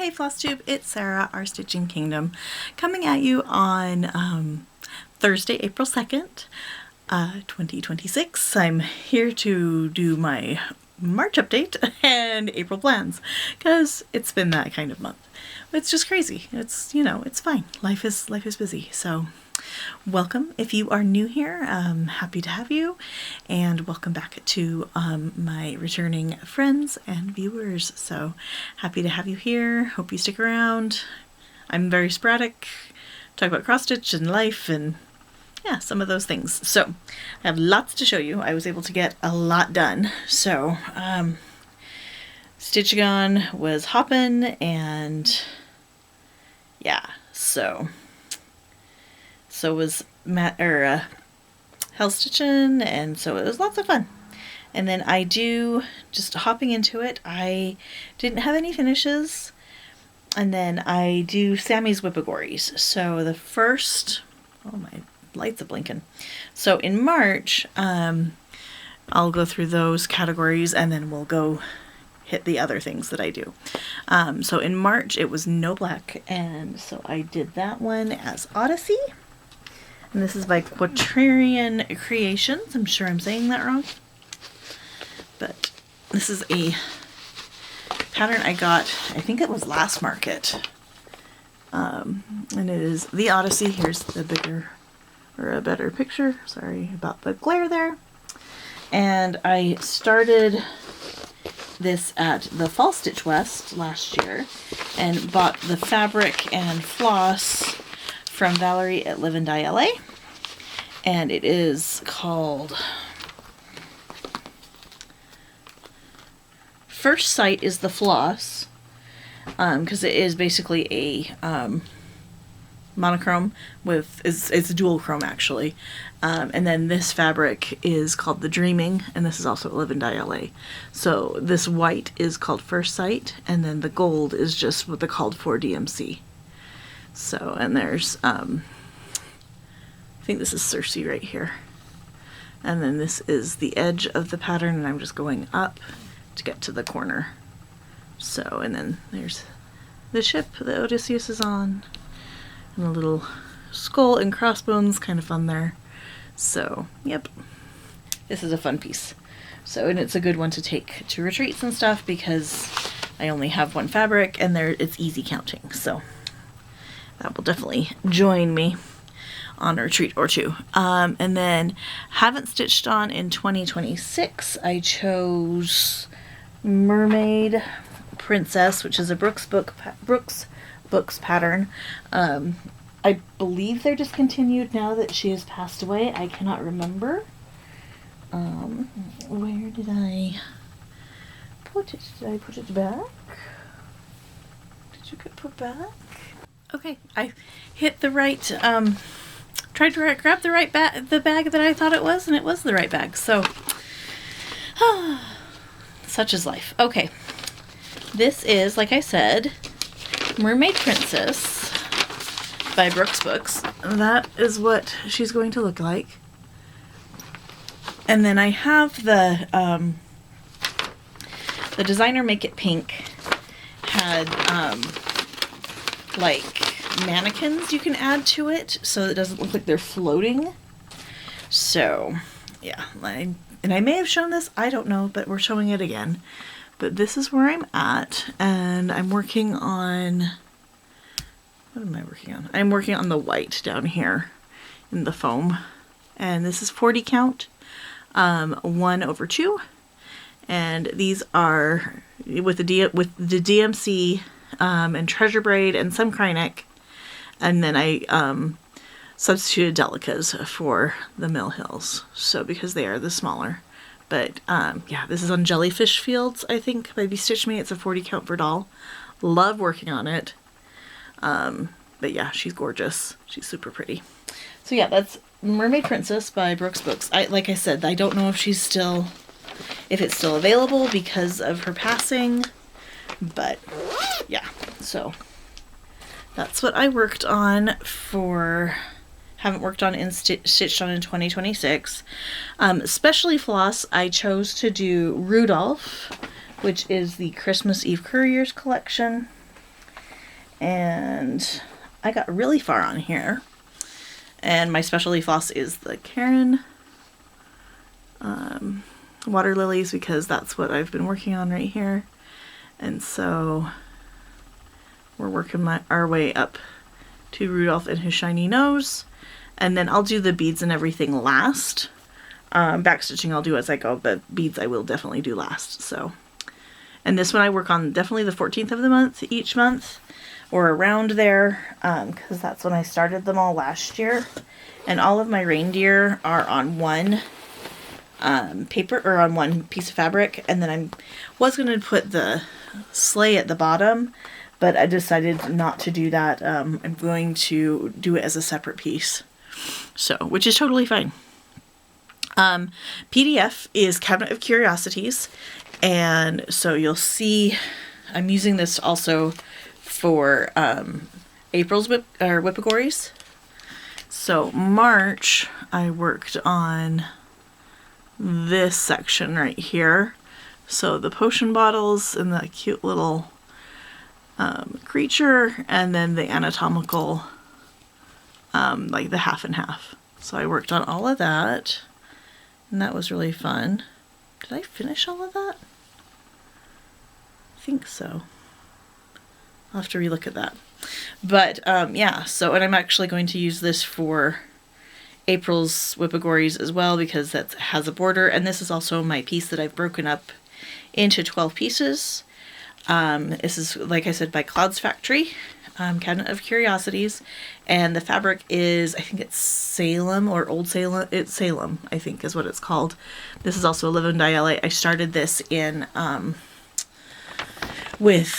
Hey Flosstube, it's Sarah, our Stitching Kingdom, coming at you on Thursday, April 2nd, 2026. I'm here to do my March update and April plans, because it's been that kind of month. It's just crazy. It's, it's fine. Life is busy, so welcome. If you are new here, happy to have you, and welcome back to my returning friends and viewers. So happy to have you here. Hope you stick around. I'm very sporadic, talk about cross stitch and life and yeah, some of those things. So I have lots to show you. I was able to get a lot done. So stitching on was hopping, and yeah, so was hell stitching, and so it was lots of fun. And then I do, just hopping into it, I didn't have any finishes, and then I do Sammy's Whippagories. So the first, oh my lights are blinking. So in March, I'll go through those categories and then we'll go hit the other things that I do. So in March it was no black, and so I did that one as Odyssey. And this is by Quatrain Creations. I'm sure I'm saying that wrong. But this is a pattern I got, I think it was last market. And it is the Odyssey. Here's the bigger, or a better picture. Sorry about the glare there. And I started this at the Fall Stitch West last year and bought the fabric and floss from Valerie at Live and Die LA, and it is called First Sight is the floss, because it is basically a monochrome with it's a dual chrome actually, and then this fabric is called the Dreaming, and this is also at Live and Die LA. So this white is called First Sight, and then the gold is just what they called for DMC. So, and there's, I think this is Circe right here. And then this is the edge of the pattern, and I'm just going up to get to the corner. So, and then there's the ship that Odysseus is on, and a little skull and crossbones, kind of fun there. So, yep, this is a fun piece. So, and it's a good one to take to retreats and stuff, because I only have one fabric, and it's easy counting, so that will definitely join me on a retreat or two. And then haven't stitched on in 2026. I chose Mermaid Princess, which is a Brooks Books pattern. I believe they're discontinued now that she has passed away. I cannot remember. Where did I put it? Did I put it back? Did you get put back? Okay, I hit the right, tried to grab the right the bag that I thought it was, and it was the right bag, so, such is life. Okay, this is, like I said, Mermaid Princess by Brooks Books. That is what she's going to look like. And then I have the designer Make It Pink had, like mannequins you can add to it so it doesn't look like they're floating. So yeah, and I may have shown this, I don't know, but we're showing it again. But this is where I'm at, and I'm working on, what am I working on? I'm working on the white down here in the foam, and this is 40 count, 1/2, and these are with the DMC and treasure braid and some Kryneck, and then I substituted Delicas for the Mill Hills, so because they are the smaller. But yeah, this is on Jellyfish Fields, I think, by Be Stitch Me. It's a 40 count for doll. Love working on it. But yeah, she's gorgeous. She's super pretty. So yeah, that's Mermaid Princess by Brooks Books. Like I said, I don't know if it's still available because of her passing. But yeah, so that's what I worked on haven't worked on in stitched on in 2026. Especially floss, I chose to do Rudolph, which is the Christmas Eve Couriers collection. And I got really far on here. And my specialty floss is the Karen water lilies, because that's what I've been working on right here. And so we're working our way up to Rudolph and his shiny nose. And then I'll do the beads and everything last. Backstitching I'll do as I go, but beads I will definitely do last. So, and this one I work on definitely the 14th of the month each month, or around there, because that's when I started them all last year. And all of my reindeer are on one paper, or on one piece of fabric, and then I was going to put the sleigh at the bottom, but I decided not to do that. I'm going to do it as a separate piece, so, which is totally fine. PDF is Cabinet of Curiosities, and so you'll see I'm using this also for April's Whippagories. So March I worked on this section right here. So the potion bottles and the cute little creature, and then the anatomical, like the half and half. So I worked on all of that, and that was really fun. Did I finish all of that? I think so. I'll have to relook at that. But yeah, so, and I'm actually going to use this for April's Whippagories as well, because that has a border, and this is also my piece that I've broken up into 12 pieces. This is, like I said, by Cloud's Factory, Cabinet of Curiosities, and the fabric is, I think it's Salem or Old Salem. It's Salem, I think is what it's called. This is also a Live and Die LA. I started this in with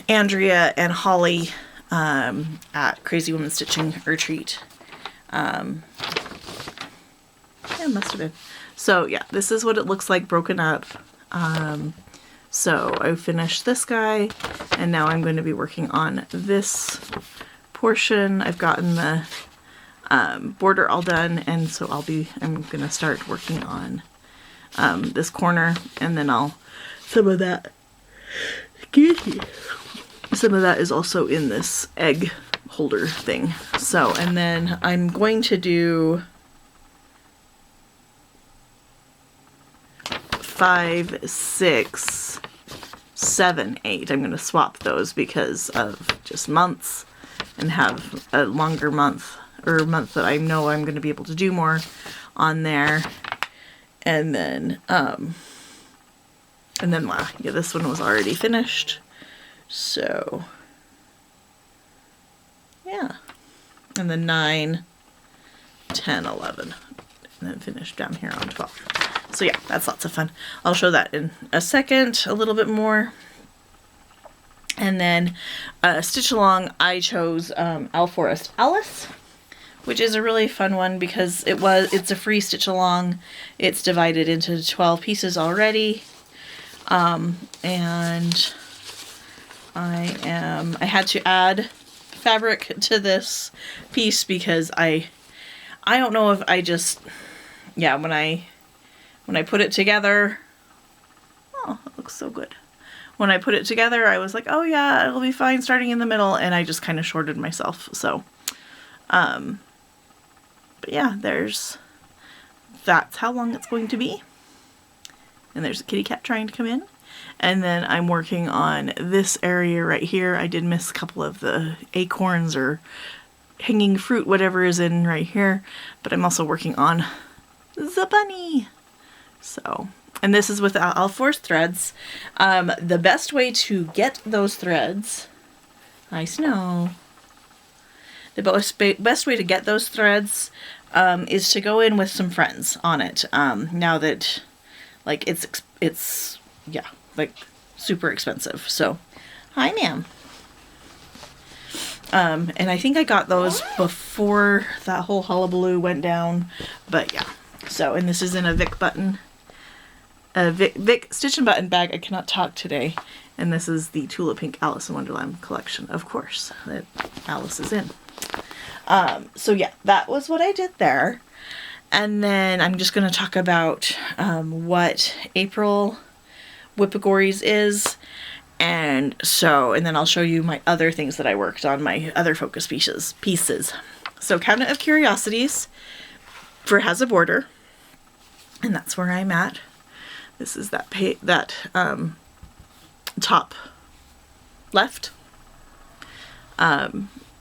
Andrea and Holly at Crazy Woman Stitching Retreat. Yeah, it must have been. So yeah, this is what it looks like broken up. So I finished this guy, and now I'm going to be working on this portion. I've gotten the border all done, and so I'm going to start working on this corner, and then some of that is also in this egg holder thing. So, and then I'm going to do 5, 6, 7, 8. I'm going to swap those because of just months, and have a longer month, or a month that I know I'm going to be able to do more on there. And then, yeah, this one was already finished. So, yeah. And then 9, 10, 11. And then finish down here on 12. So yeah, that's lots of fun. I'll show that in a second, a little bit more. And then Stitch Along, I chose Owl Forest Alice, which is a really fun one because it's a free Stitch Along. It's divided into 12 pieces already. And I had to add fabric to this piece because I don't know if I just, yeah, when I put it together, oh, it looks so good. When I put it together, I was like, oh yeah, it'll be fine starting in the middle, and I just kind of shorted myself. So, but yeah, that's how long it's going to be. And there's a kitty cat trying to come in. And then I'm working on this area right here. I did miss a couple of the acorns or hanging fruit, whatever is in right here. But I'm also working on the bunny. So, and this is with Owl Forest threads. The best way to get those threads, I know. The best way to get those threads is to go in with some friends on it. Now that, like, it's yeah, like super expensive. So, hi, ma'am. And I think I got those before that whole hullabaloo went down. But yeah. So, and this is in a Vic Stitch and Button bag. I cannot talk today. And this is the Tula Pink Alice in Wonderland collection, of course, that Alice is in. So yeah, that was what I did there. And then I'm just going to talk about what April Whippagories is. And so, and then I'll show you my other things that I worked on, my other focus pieces. So Cabinet of Curiosities has a border, and that's where I'm at. This is that top left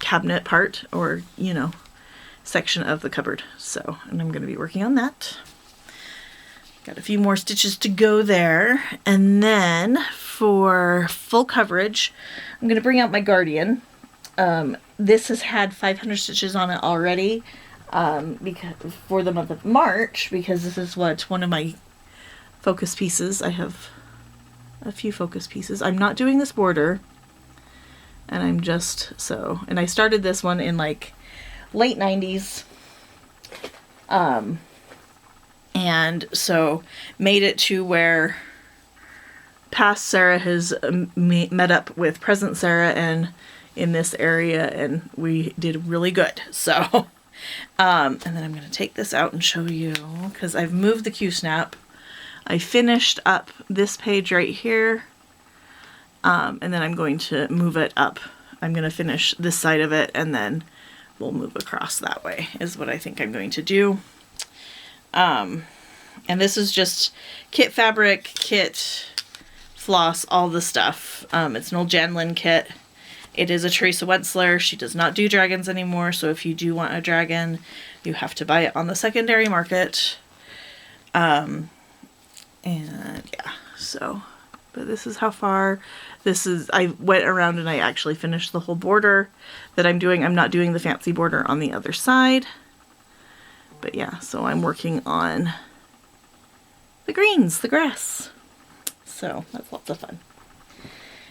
cabinet part, or, you know, section of the cupboard. So, and I'm going to be working on that. Got a few more stitches to go there. And then for full coverage, I'm going to bring out my Guardian. This has had 500 stitches on it already, because for the month of March, because this is one of my focus pieces. I have a few focus pieces. I'm not doing this border, and and I started this one in like late 90s. And so made it to where past Sarah has met up with present Sarah and in this area, and we did really good. So, and then I'm going to take this out and show you, because I've moved the Q-snap. I finished up this page right here, and then I'm going to move it up. I'm going to finish this side of it, and then we'll move across that way, is what I think I'm going to do. And this is just kit fabric, kit floss, all the stuff. It's an old Janlin kit. It is a Teresa Wentzler. She does not do dragons anymore, so if you do want a dragon, you have to buy it on the secondary market. And yeah, so, but this is how far. I went around and I actually finished the whole border that I'm doing. I'm not doing the fancy border on the other side. But yeah, so I'm working on the greens, the grass. So that's lots of fun.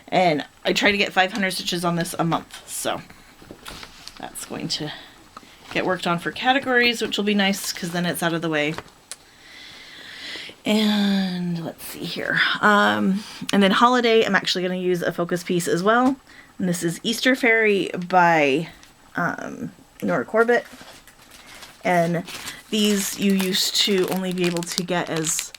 And I try to get 500 stitches on this a month. So that's going to get worked on for categories, which will be nice because then it's out of the way. And let's see here. And then holiday, I'm actually going to use a focus piece as well. And this is Easter Fairy by Nora Corbett. And these you used to only be able to get as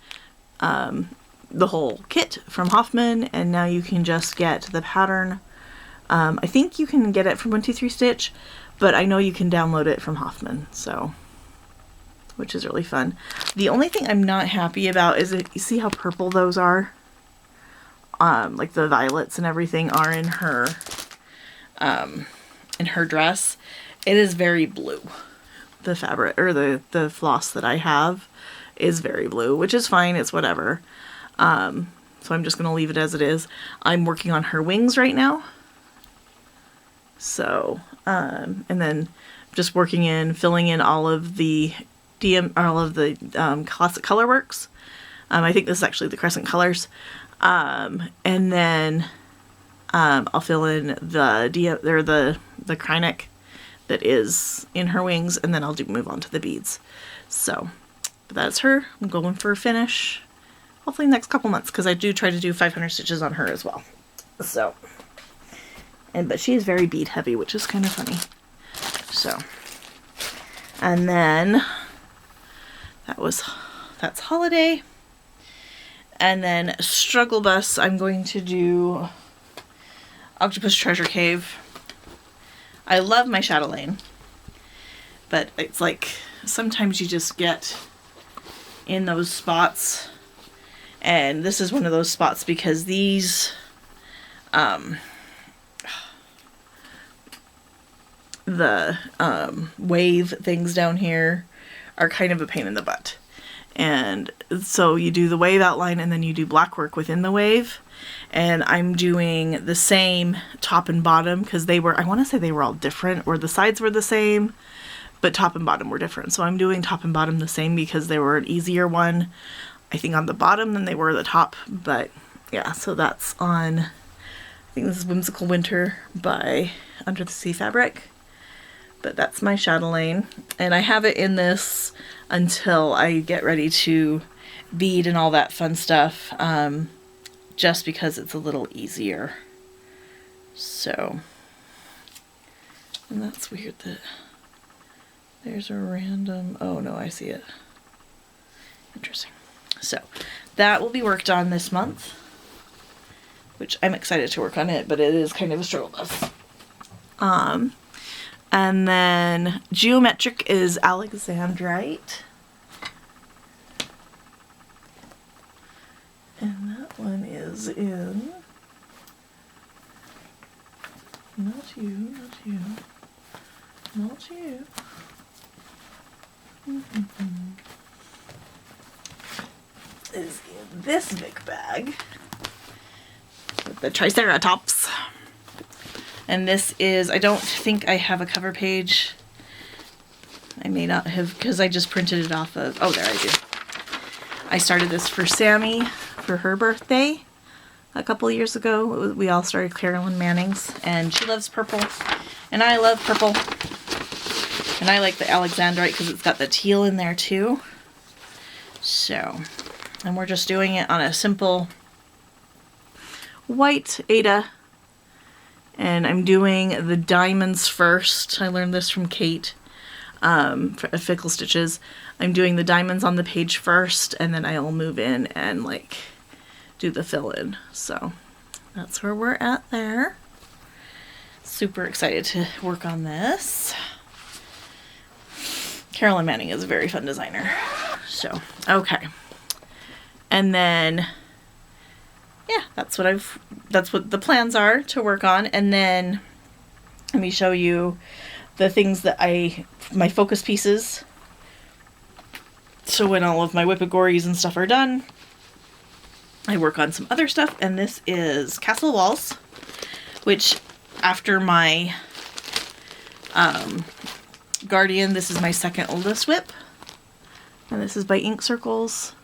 the whole kit from Hoffman, and now you can just get the pattern. I think you can get it from 123 Stitch, but I know you can download it from Hoffman, so, which is really fun. The only thing I'm not happy about is you see how purple those are? Like the violets and everything are in her dress. It is very blue. The fabric, or the floss that I have is very blue, which is fine, it's whatever. So I'm just going to leave it as it is. I'm working on her wings right now. So, and then just filling in all of the classic color works. I think this is actually the Crescent colors. And then, I'll fill in the Krynic that is in her wings, and then I'll move on to the beads. So, but that's her. I'm going for a finish, hopefully next couple months, because I do try to do 500 stitches on her as well. So, but she is very bead heavy, which is kind of funny. So, and then that's holiday. And then Struggle Bus, I'm going to do Octopus Treasure Cave. I love my chatelaine, but it's like sometimes you just get in those spots, and this is one of those spots because these the wave things down here are kind of a pain in the butt. And so you do the wave outline and then you do black work within the wave. And I'm doing the same top and bottom because I want to say they were all different, or the sides were the same, but top and bottom were different. So I'm doing top and bottom the same because they were an easier one, I think, on the bottom than they were the top. But yeah, so that's on, I think this is Whimsical Winter by Under the Sea Fabric. But that's my chatelaine, and I have it in this until I get ready to bead and all that fun stuff, just because it's a little easier. So, and that's weird that there's a random, oh no, I see it. Interesting. So that will be worked on this month. which I'm excited to work on it, but it is kind of a struggle bus. And then geometric is Alexandrite. And that one is in, not you, not you, not you. Is in this big bag with the Triceratops. And this is, I don't think I have a cover page. I may not have, because I just printed it off of, oh, there I do. I started this for Sammy for her birthday a couple of years ago. We all started Carolyn Manning's, and she loves purple, and I love purple. And I like the Alexandrite because it's got the teal in there too. So, and we're just doing it on a simple white Aida. And I'm doing the diamonds first. I learned this from Kate for Fickle Stitches. I'm doing the diamonds on the page first, and then I'll move in and like do the fill-in. So that's where we're at there. Super excited to work on this. Carolyn Manning is a very fun designer. So, okay. And then yeah, that's what the plans are to work on. And then let me show you the things that my focus pieces. So when all of my Whippagories and stuff are done, I work on some other stuff. And this is Castle Walls, which after my Guardian, this is my second oldest whip. And this is by Ink Circles.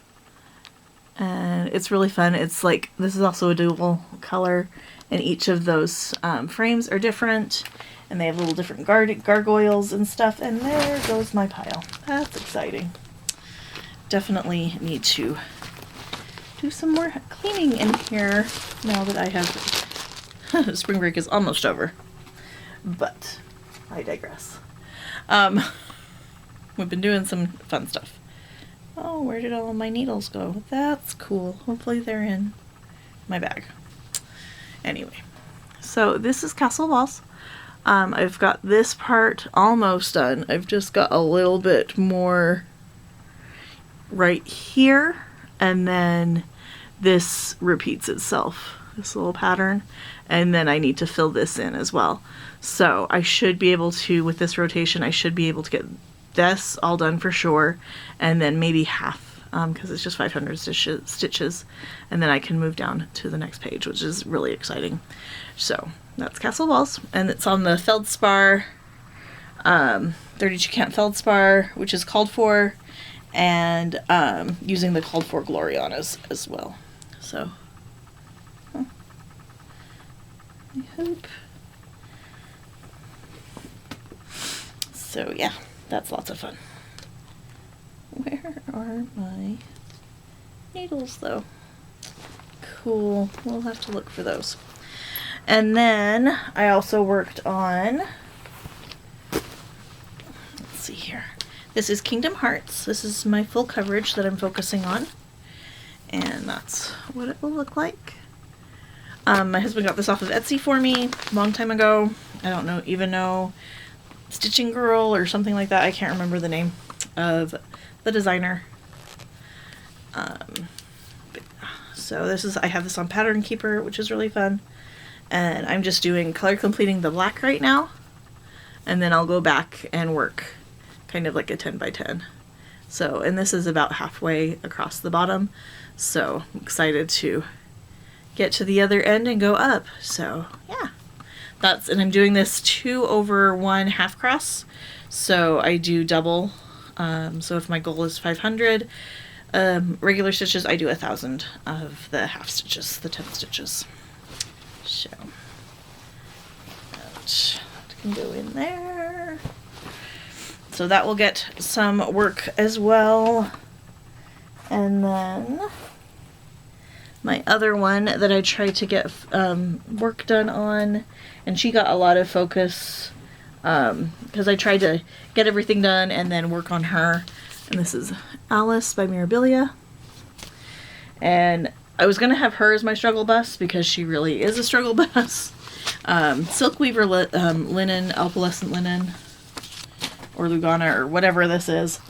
And it's really fun. It's like, this is also a dual color, and each of those frames are different, and they have little different gargoyles and stuff. And there goes my pile. That's exciting. Definitely need to do some more cleaning in here now that I have spring break is almost over, but I digress. We've been doing some fun stuff. Oh, where did all of my needles go? That's cool. Hopefully they're in my bag. Anyway, so this is Castle Walls. I've got this part almost done. I've just got a little bit more right here, and then this repeats itself, this little pattern, and then I need to fill this in as well. So I should be able to, with this rotation, I should be able to get this all done for sure, and then maybe half, because it's just 500 stitches, and then I can move down to the next page, which is really exciting. So that's Castle Walls, and it's on the Feldspar 32 count Feldspar, which is called for, and using the called for Glorianas as well. So I hope. So yeah, that's lots of fun. Where are my needles though? Cool, we'll have to look for those. And then I also worked on, let's see here. This is Kingdom Hearts. This is my full coverage that I'm focusing on. And that's what it will look like. My husband got this off of Etsy for me a long time ago. I don't even know, Stitching Girl or something like that. I can't remember the name of the designer. So this is, I have this on Pattern Keeper, which is really fun. And I'm just doing color completing the black right now. And then I'll go back and work kind of like a 10 by 10. So, and this is about halfway across the bottom. So I'm excited to get to the other end and go up. So yeah, and I'm doing this 2/1 half cross. So I do double. So if my goal is 500 regular stitches, I do 1,000 of the half stitches, the 10 stitches. So that can go in there. So that will get some work as well. And then my other one that I tried to get work done on, and she got a lot of focus because I tried to get everything done and then work on her. And this is Alice by Mirabilia. And I was going to have her as my struggle bus because she really is a struggle bus. Silk Weaver linen, opalescent linen, or Lugana, or whatever this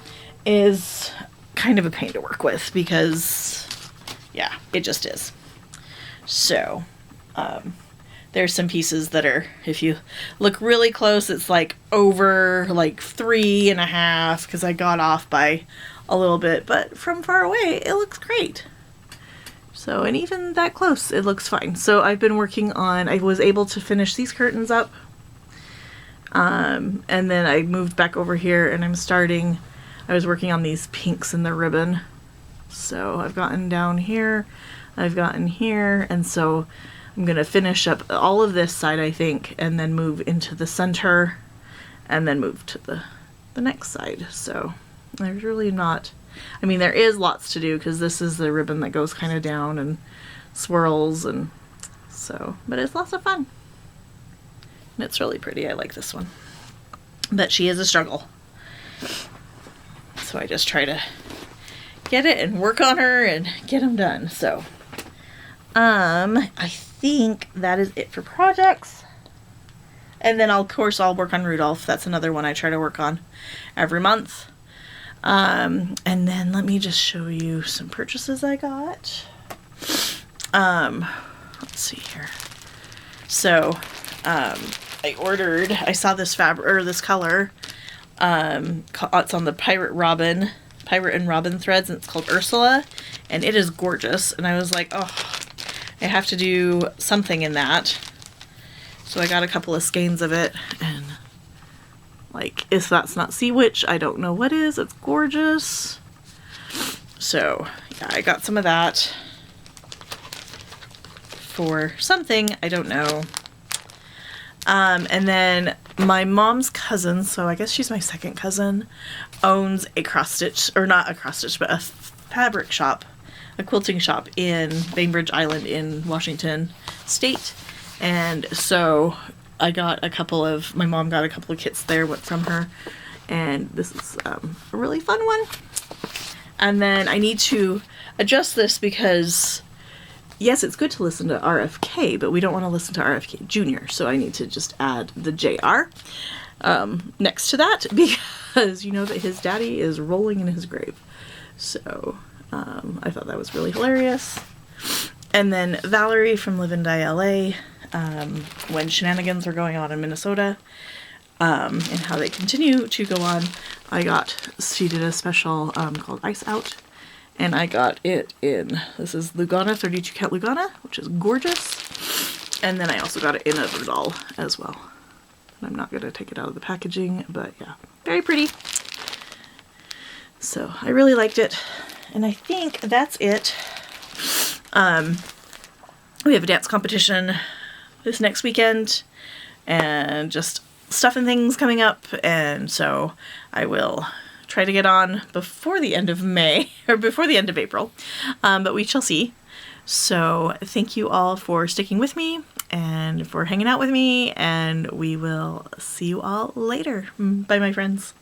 is kind of a pain to work with because, yeah, it just is. So, there's some pieces that are, if you look really close, it's like over like 3.5 because I got off by a little bit, but from far away, it looks great. So, and even that close, it looks fine. So I've been working on, I was able to finish these curtains up. And then I moved back over here and I was working on these pinks in the ribbon. So I've gotten down here, I've gotten here, and so I'm going to finish up all of this side, I think, and then move into the center, and then move to the next side. So there's really not, I mean, there is lots to do because this is the ribbon that goes kind of down and swirls, and so, but it's lots of fun. And it's really pretty. I like this one. But she is a struggle. So I just try to get it and work on her and get them done. So, I think that is it for projects. And then of course I'll work on Rudolph. That's another one I try to work on every month. And then let me just show you some purchases I got. Let's see here. So, I saw this fabric, or this color. It's on the Pirate and Robin threads, and it's called Ursula, and it is gorgeous. And I was like, oh, I have to do something in that. So I got a couple of skeins of it, and like, if that's not Sea Witch, I don't know what is. It's gorgeous. So yeah, I got some of that for something, I don't know. And then my mom's cousin, so I guess she's my second cousin, owns a cross stitch, or not a cross stitch, but a fabric shop, a quilting shop in Bainbridge Island in Washington State. And so I got my mom got a couple of kits there from her, and this is a really fun one. And then I need to adjust this because, yes, it's good to listen to RFK, but we don't want to listen to RFK Jr., so I need to just add the JR next to that, because you know that his daddy is rolling in his grave. So I thought that was really hilarious. And then Valerie from Live and Die LA, when shenanigans were going on in Minnesota, and how they continue to go on, she did a special called Ice Out. And I got it in, this is Lugana, 32 count Lugana, which is gorgeous. And then I also got it in a doll as well. And I'm not going to take it out of the packaging, but yeah, very pretty. So I really liked it. And I think that's it. We have a dance competition this next weekend, and just stuff and things coming up. And so I will try to get on before the end of May, or before the end of April, but we shall see. So thank you all for sticking with me and for hanging out with me, and we will see you all later. Bye, my friends.